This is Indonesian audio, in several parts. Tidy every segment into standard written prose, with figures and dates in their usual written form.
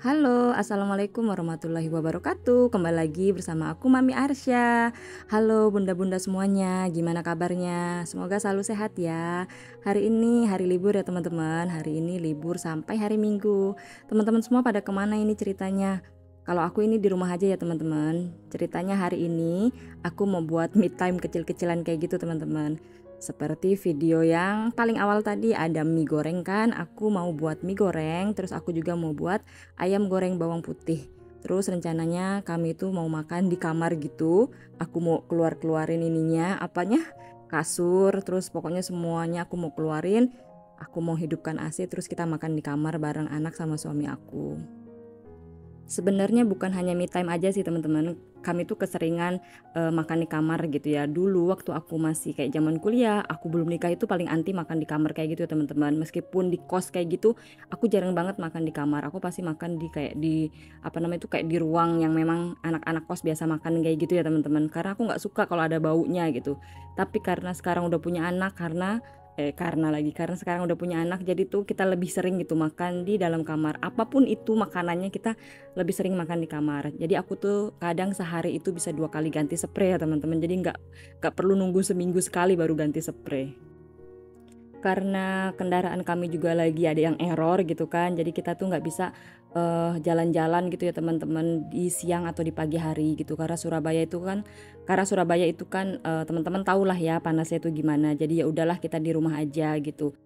Halo, assalamualaikum warahmatullahi wabarakatuh. Kembali lagi bersama aku Mami Arsya. Halo bunda-bunda semuanya, gimana kabarnya? Semoga selalu sehat ya. Hari ini hari libur ya teman-teman. Hari ini libur sampai hari Minggu. Teman-teman semua pada kemana ini ceritanya? Kalau aku ini di rumah aja ya teman-teman. Ceritanya hari ini aku mau buat me time kecil-kecilan kayak gitu teman-teman. Seperti video yang paling awal tadi ada mie goreng kan. Aku mau buat mie goreng, terus aku juga mau buat ayam goreng bawang putih. Terus rencananya kami itu mau makan di kamar gitu. Aku mau keluarin ininya, apanya? Kasur, terus pokoknya semuanya aku mau keluarin. Aku mau hidupkan AC terus kita makan di kamar bareng anak sama suami aku. Sebenarnya bukan hanya me time aja sih teman-teman. Kami tuh keseringan makan di kamar gitu ya. Dulu waktu aku masih kayak zaman kuliah, aku belum nikah itu paling anti makan di kamar kayak gitu ya teman-teman. Meskipun di kos kayak gitu, aku jarang banget makan di kamar. Aku pasti makan di kayak di apa namanya itu kayak di ruang yang memang anak-anak kos biasa makan kayak gitu ya teman-teman. Karena aku nggak suka kalau ada baunya gitu. Tapi karena sekarang udah punya anak, karena sekarang udah punya anak, jadi tuh kita lebih sering gitu makan di dalam kamar. Apapun itu makanannya kita lebih sering makan di kamar. Jadi aku tuh kadang sehari itu bisa 2 kali ganti spray ya teman-teman. Jadi nggak perlu nunggu seminggu sekali baru ganti spray. Karena kendaraan kami juga lagi ada yang error gitu kan, jadi kita tuh nggak bisa jalan-jalan gitu ya teman-teman di siang atau di pagi hari gitu. Karena Surabaya itu kan teman-teman tahulah ya panasnya itu gimana. Jadi ya udahlah kita di rumah aja gitu.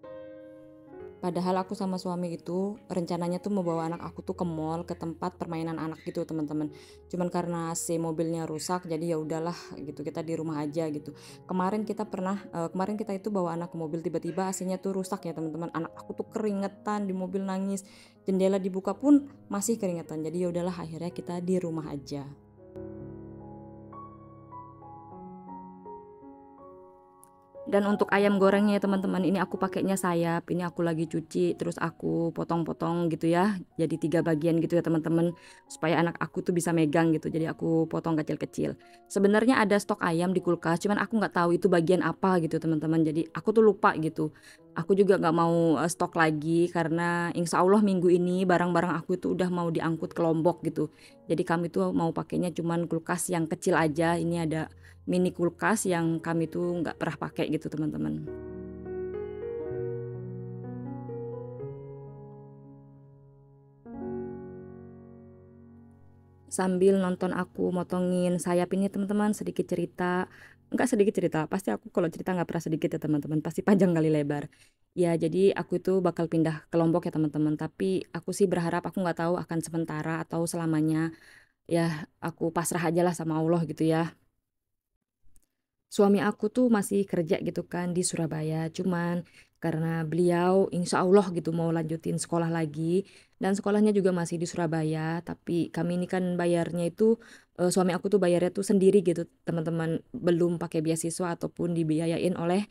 Padahal aku sama suami itu rencananya tuh mau bawa anak aku tuh ke mall, ke tempat permainan anak gitu teman-teman. Cuman karena AC mobilnya rusak, jadi ya udahlah gitu kita di rumah aja gitu. Kemarin kita itu bawa anak ke mobil, tiba-tiba AC-nya tuh rusak ya teman-teman. Anak aku tuh keringetan di mobil nangis, jendela dibuka pun masih keringetan. Jadi ya udahlah akhirnya kita di rumah aja. Dan untuk ayam gorengnya teman-teman, ini aku pakainya sayap. Ini aku lagi cuci, terus aku potong-potong gitu ya. Jadi 3 bagian gitu ya teman-teman, supaya anak aku tuh bisa megang gitu. Jadi aku potong kecil-kecil. Sebenarnya ada stok ayam di kulkas, cuman aku nggak tahu itu bagian apa gitu teman-teman. Jadi aku tuh lupa gitu. Aku juga nggak mau stok lagi karena insya Allah minggu ini barang-barang aku itu udah mau diangkut ke Lombok gitu. Jadi kami tuh mau pakainya cuman kulkas yang kecil aja. Ini ada mini kulkas yang kami tuh nggak pernah pakai gitu teman-teman. Sambil nonton aku motongin sayap ini teman-teman, sedikit cerita, nggak sedikit cerita, pasti aku kalau cerita nggak pernah sedikit ya teman-teman, pasti panjang kali lebar. Ya jadi aku itu bakal pindah ke Lombok ya teman-teman, tapi aku sih berharap, aku nggak tahu akan sementara atau selamanya. Ya aku pasrah aja lah sama Allah gitu ya. Suami aku tuh masih kerja gitu kan di Surabaya, cuman karena beliau insya Allah gitu mau lanjutin sekolah lagi dan sekolahnya juga masih di Surabaya, tapi kami ini kan bayarnya itu suami aku tuh bayarnya tuh sendiri gitu teman-teman, belum pakai beasiswa ataupun dibiayain oleh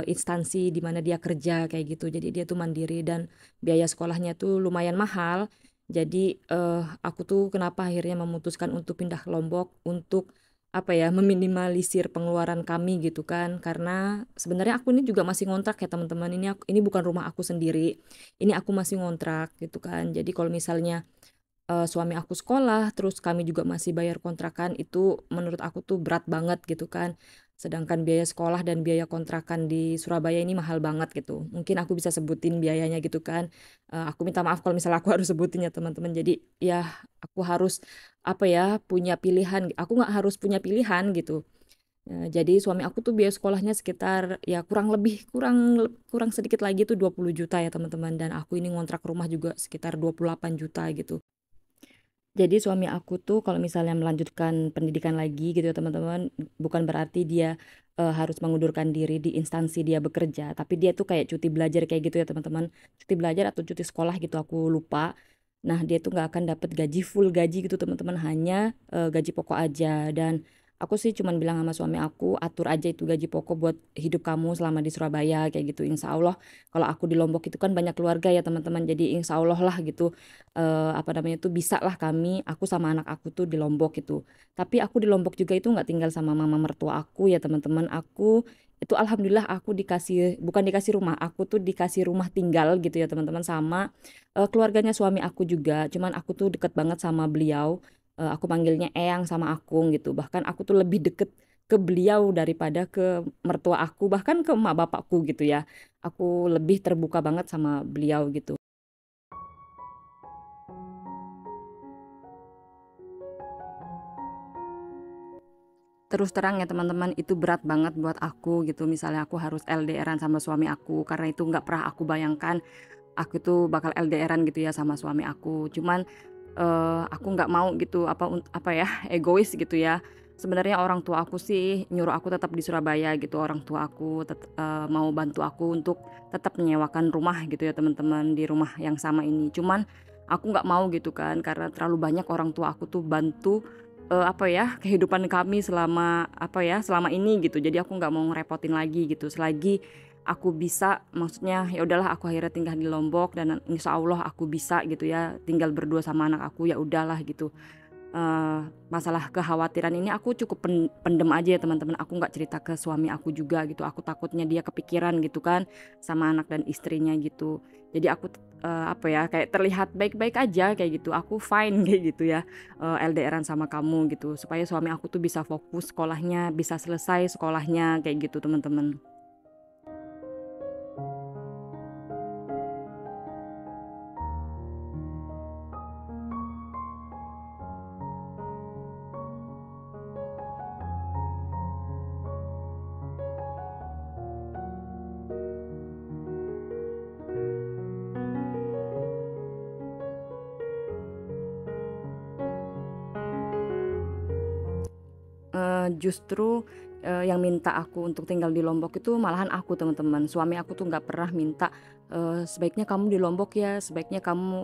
instansi di mana dia kerja kayak gitu. Jadi dia tuh mandiri dan biaya sekolahnya tuh lumayan mahal. Jadi aku tuh kenapa akhirnya memutuskan untuk pindah ke Lombok untuk apa ya, meminimalisir pengeluaran kami gitu kan, karena sebenarnya aku ini juga masih ngontrak ya teman-teman. Ini bukan rumah aku sendiri, ini aku masih ngontrak gitu kan. Jadi kalau misalnya suami aku sekolah, terus kami juga masih bayar kontrakan, itu menurut aku tuh berat banget gitu kan. Sedangkan biaya sekolah dan biaya kontrakan di Surabaya ini mahal banget gitu. Mungkin aku bisa sebutin biayanya gitu kan. Aku minta maaf kalau misalnya aku harus sebutin ya teman-teman. Jadi ya aku harus apa ya punya pilihan. Aku nggak harus punya pilihan gitu. Jadi suami aku tuh biaya sekolahnya sekitar ya kurang kurang sedikit lagi tuh 20 juta ya teman-teman, dan aku ini ngontrak rumah juga sekitar 28 juta gitu. Jadi suami aku tuh kalau misalnya melanjutkan pendidikan lagi gitu ya teman-teman, bukan berarti dia harus mengundurkan diri di instansi dia bekerja, tapi dia tuh kayak cuti belajar kayak gitu ya teman-teman, cuti belajar atau cuti sekolah gitu aku lupa. Nah dia tuh nggak akan dapat gaji full gaji gitu teman-teman, hanya gaji pokok aja. Dan aku sih cuman bilang sama suami aku, atur aja itu gaji pokok buat hidup kamu selama di Surabaya kayak gitu. Insya Allah kalau aku di Lombok itu kan banyak keluarga ya teman-teman, jadi insya Allah lah gitu apa namanya tuh bisa lah aku sama anak aku tuh di Lombok itu. Tapi aku di Lombok juga itu nggak tinggal sama mama mertua aku ya teman-teman. Aku itu alhamdulillah aku dikasih, bukan dikasih rumah, aku tuh dikasih rumah tinggal gitu ya teman-teman, sama keluarganya suami aku juga. Cuman aku tuh deket banget sama beliau. Aku panggilnya Eyang sama Akung gitu. Bahkan aku tuh lebih deket ke beliau daripada ke mertua aku, bahkan ke emak bapakku gitu ya. Aku lebih terbuka banget sama beliau gitu. Terus terang ya teman-teman, itu berat banget buat aku gitu. Misalnya aku harus LDRan sama suami aku, karena itu nggak pernah aku bayangkan aku tuh bakal LDRan gitu ya sama suami aku. Cuman aku nggak mau gitu, apa ya, egois gitu ya. Sebenarnya orang tua aku sih nyuruh aku tetap di Surabaya gitu. Orang tua aku mau bantu aku untuk tetap menyewakan rumah gitu ya teman-teman, di rumah yang sama ini. Cuman aku nggak mau gitu kan, karena terlalu banyak orang tua aku tuh bantu apa ya, kehidupan kami selama apa ya, selama ini gitu. Jadi aku nggak mau ngerepotin lagi gitu. Selagi aku bisa, maksudnya ya udahlah, aku akhirnya tinggal di Lombok dan insya Allah aku bisa gitu ya tinggal berdua sama anak aku, ya udahlah gitu. Masalah kekhawatiran ini aku cukup pendem aja ya teman-teman, aku nggak cerita ke suami aku juga gitu, aku takutnya dia kepikiran gitu kan sama anak dan istrinya gitu. Jadi aku apa ya, kayak terlihat baik-baik aja kayak gitu, aku fine kayak gitu ya, LDRan sama kamu gitu, supaya suami aku tuh bisa fokus sekolahnya, bisa selesai sekolahnya kayak gitu teman-teman. Justru, yang minta aku untuk tinggal di Lombok itu malahan aku teman-teman. Suami aku tuh nggak pernah minta, "Sebaiknya kamu di Lombok ya, sebaiknya kamu,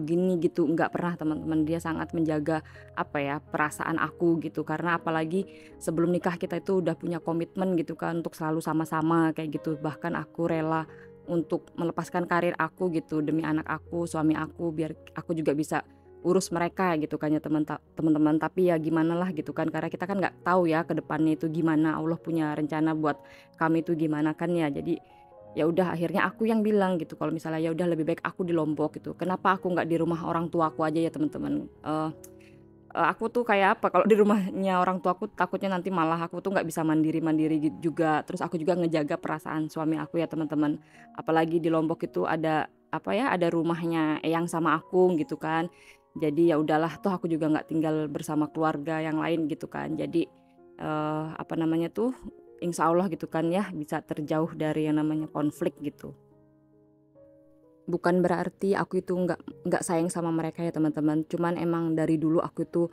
gini," gitu, nggak pernah teman-teman. Dia sangat menjaga, apa ya, perasaan aku gitu. Karena apalagi sebelum nikah kita itu udah punya komitmen gitu kan untuk selalu sama-sama kayak gitu. Bahkan aku rela untuk melepaskan karir aku gitu demi anak aku, suami aku, biar aku juga bisa urus mereka gitu kan ya teman-teman. Tapi ya gimana lah gitu kan, karena kita kan nggak tahu ya ke depannya itu gimana, Allah punya rencana buat kami itu gimana kan ya. Jadi ya udah akhirnya aku yang bilang gitu kalau misalnya ya udah lebih baik aku di Lombok gitu, kenapa aku nggak di rumah orang tuaku aja ya teman-teman. Aku tuh kayak apa, kalau di rumahnya orang tuaku takutnya nanti malah aku tuh nggak bisa mandiri-mandiri juga, terus aku juga ngejaga perasaan suami aku ya teman-teman. Apalagi di Lombok itu ada, apa ya, ada rumahnya Eyang sama aku gitu kan. Jadi ya udahlah, toh aku juga nggak tinggal bersama keluarga yang lain gitu kan. Jadi, apa namanya tuh, insya Allah gitu kan ya, bisa terjauh dari yang namanya konflik gitu. Bukan berarti aku itu nggak sayang sama mereka ya teman-teman, cuman emang dari dulu aku itu,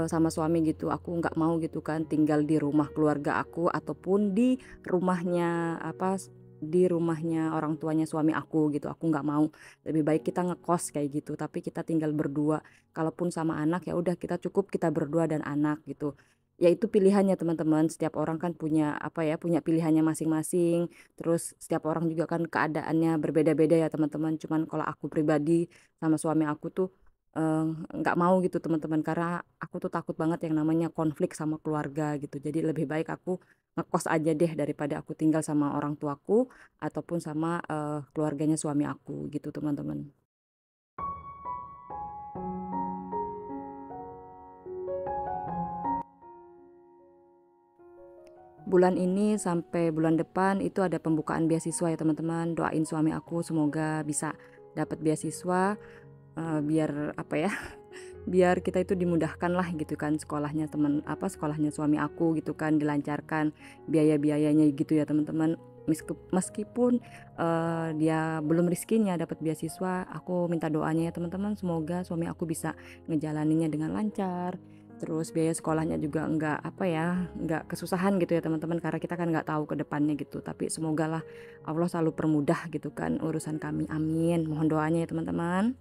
sama suami gitu, aku nggak mau gitu kan tinggal di rumah keluarga aku ataupun di rumahnya apa, di rumahnya orang tuanya suami aku gitu, aku nggak mau. Lebih baik kita ngekos kayak gitu, tapi kita tinggal berdua. Kalaupun sama anak ya udah kita cukup kita berdua dan anak gitu. Ya itu pilihannya teman-teman, setiap orang kan punya apa ya, punya pilihannya masing-masing. Terus setiap orang juga kan keadaannya berbeda-beda ya teman-teman. Cuman kalau aku pribadi sama suami aku tuh eh, nggak mau gitu teman-teman, karena aku tuh takut banget yang namanya konflik sama keluarga gitu. Jadi lebih baik aku ngekos aja deh daripada aku tinggal sama orang tuaku ataupun sama keluarganya suami aku gitu teman-teman. Bulan ini sampai bulan depan itu ada pembukaan beasiswa ya teman-teman. Doain suami aku semoga bisa dapat beasiswa, biar apa ya, biar kita itu dimudahkan lah gitu kan sekolahnya sekolahnya suami aku gitu kan, dilancarkan biaya-biayanya gitu ya teman-teman. Meskipun dia belum rezekinya dapat beasiswa, aku minta doanya ya teman-teman, semoga suami aku bisa ngejalaninnya dengan lancar. Terus biaya sekolahnya juga enggak apa ya, enggak kesusahan gitu ya teman-teman, karena kita kan nggak tahu ke depannya gitu. Tapi semoga lah Allah selalu permudah gitu kan urusan kami, amin. Mohon doanya ya teman-teman.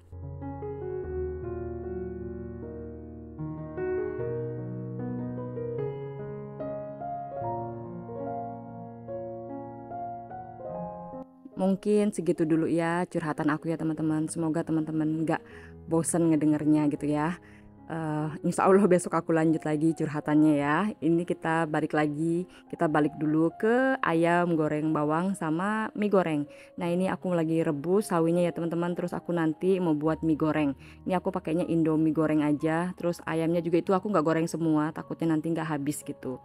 Mungkin segitu dulu ya curhatan aku ya teman-teman. Semoga teman-teman nggak bosen ngedengernya gitu ya. Insya Allah besok aku lanjut lagi curhatannya ya. Ini kita balik lagi, kita balik dulu ke ayam goreng bawang sama mie goreng. Nah ini aku lagi rebus sawinya ya teman-teman, terus aku nanti mau buat mie goreng. Ini aku pakainya Indomie goreng aja, terus ayamnya juga itu aku nggak goreng semua, takutnya nanti nggak habis gitu.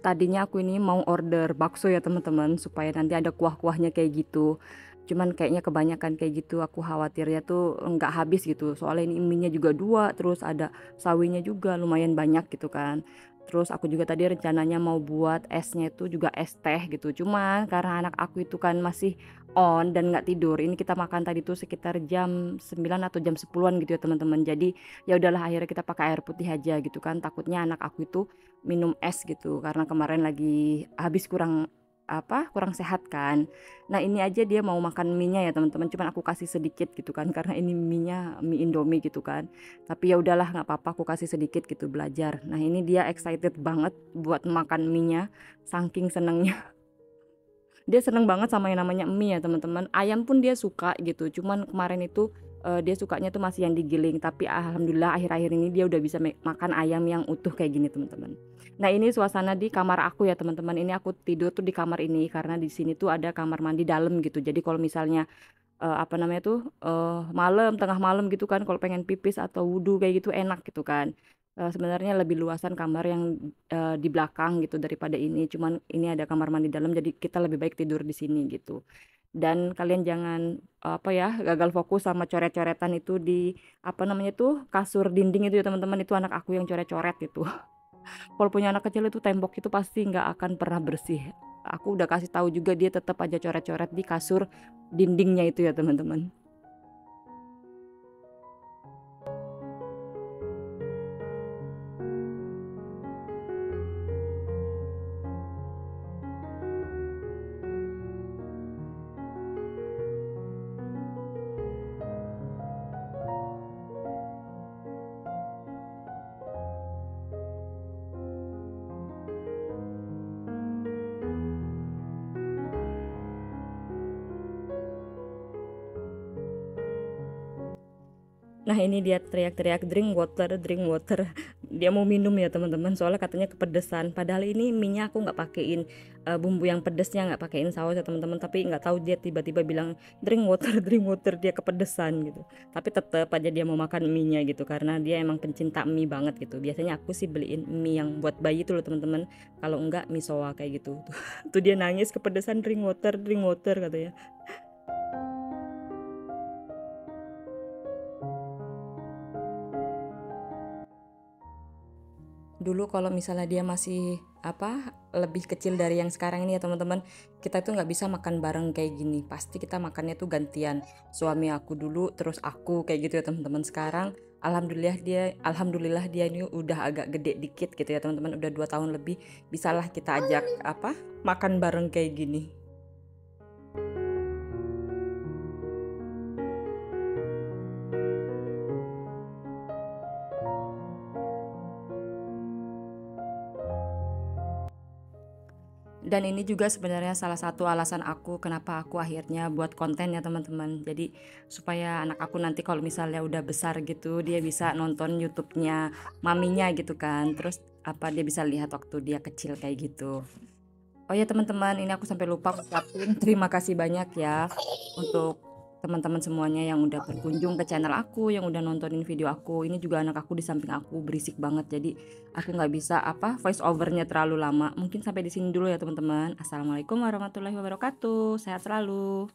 Tadinya aku ini mau order bakso ya teman-teman, supaya nanti ada kuah-kuahnya kayak gitu. Cuman kayaknya kebanyakan kayak gitu, aku khawatirnya tuh nggak habis gitu. Soalnya ini mie-nya juga dua, terus ada sawinya juga lumayan banyak gitu kan. Terus aku juga tadi rencananya mau buat esnya itu juga es teh gitu. Cuman karena anak aku itu kan masih on dan nggak tidur. Ini kita makan tadi tuh sekitar jam 9 atau jam 10-an gitu ya teman-teman. Jadi ya udahlah akhirnya kita pakai air putih aja gitu kan. Takutnya anak aku itu minum es gitu karena kemarin lagi habis kurang sehat kan. Nah ini aja dia mau makan mie-nya ya teman-teman, cuman aku kasih sedikit gitu kan karena ini mie-nya mie Indomie gitu kan. Tapi ya udahlah nggak apa-apa, aku kasih sedikit gitu belajar. Nah ini dia excited banget buat makan mie-nya, saking senengnya. Dia seneng banget sama yang namanya mie ya teman-teman. Ayam pun dia suka gitu. Cuman kemarin itu dia sukanya tuh masih yang digiling. Tapi alhamdulillah akhir-akhir ini dia udah bisa makan ayam yang utuh kayak gini teman-teman. Nah ini suasana di kamar aku ya teman-teman. Ini aku tidur tuh di kamar ini karena di sini tuh ada kamar mandi dalam gitu. Jadi kalau misalnya apa namanya tuh, malam, tengah malam gitu kan kalau pengen pipis atau wudhu kayak gitu enak gitu kan. Sebenarnya lebih luasan kamar yang, di belakang gitu daripada ini, cuman ini ada kamar mandi dalam jadi kita lebih baik tidur di sini gitu. Dan kalian jangan, apa ya, gagal fokus sama coret-coretan itu di, apa namanya tuh, kasur dinding itu ya teman-teman, itu anak aku yang coret-coret itu. Kalau punya anak kecil itu tembok itu pasti nggak akan pernah bersih. Aku udah kasih tahu juga dia tetap aja coret-coret di kasur dindingnya itu ya teman-teman. Nah ini dia teriak-teriak drink water, drink water. Dia mau minum ya teman-teman. Soalnya katanya kepedesan. Padahal ini minyak aku nggak pakein bumbu yang pedesnya, nggak pakein saus ya teman-teman. Tapi nggak tahu dia tiba-tiba bilang drink water, drink water. Dia kepedesan gitu. Tapi tetap aja dia mau makan mie-nya gitu karena dia emang pencinta mie banget gitu. Biasanya aku sih beliin mie yang buat bayi tuh loh teman-teman. Kalau enggak mie soa kayak gitu. Tuh dia nangis kepedesan drink water katanya. Dulu kalau misalnya dia masih lebih kecil dari yang sekarang ini ya teman-teman, kita tuh nggak bisa makan bareng kayak gini, pasti kita makannya tuh gantian, suami aku dulu terus aku kayak gitu ya teman-teman. Sekarang alhamdulillah dia ini udah agak gede dikit gitu ya teman-teman, udah 2 tahun lebih, bisalah kita ajak makan bareng kayak gini. Dan ini juga sebenarnya salah satu alasan aku kenapa aku akhirnya buat konten ya teman-teman. Jadi supaya anak aku nanti kalau misalnya udah besar gitu dia bisa nonton YouTube-nya maminya gitu kan. Terus dia bisa lihat waktu dia kecil kayak gitu. Oh ya teman-teman, ini aku sampai lupa ngucapin terima kasih banyak ya untuk teman-teman semuanya yang udah berkunjung ke channel aku, yang udah nontonin video aku. Ini juga anak aku di samping aku berisik banget, jadi aku nggak bisa voice overnya terlalu lama. Mungkin sampai di sini dulu ya teman-teman. Assalamualaikum warahmatullahi wabarakatuh. Sehat selalu.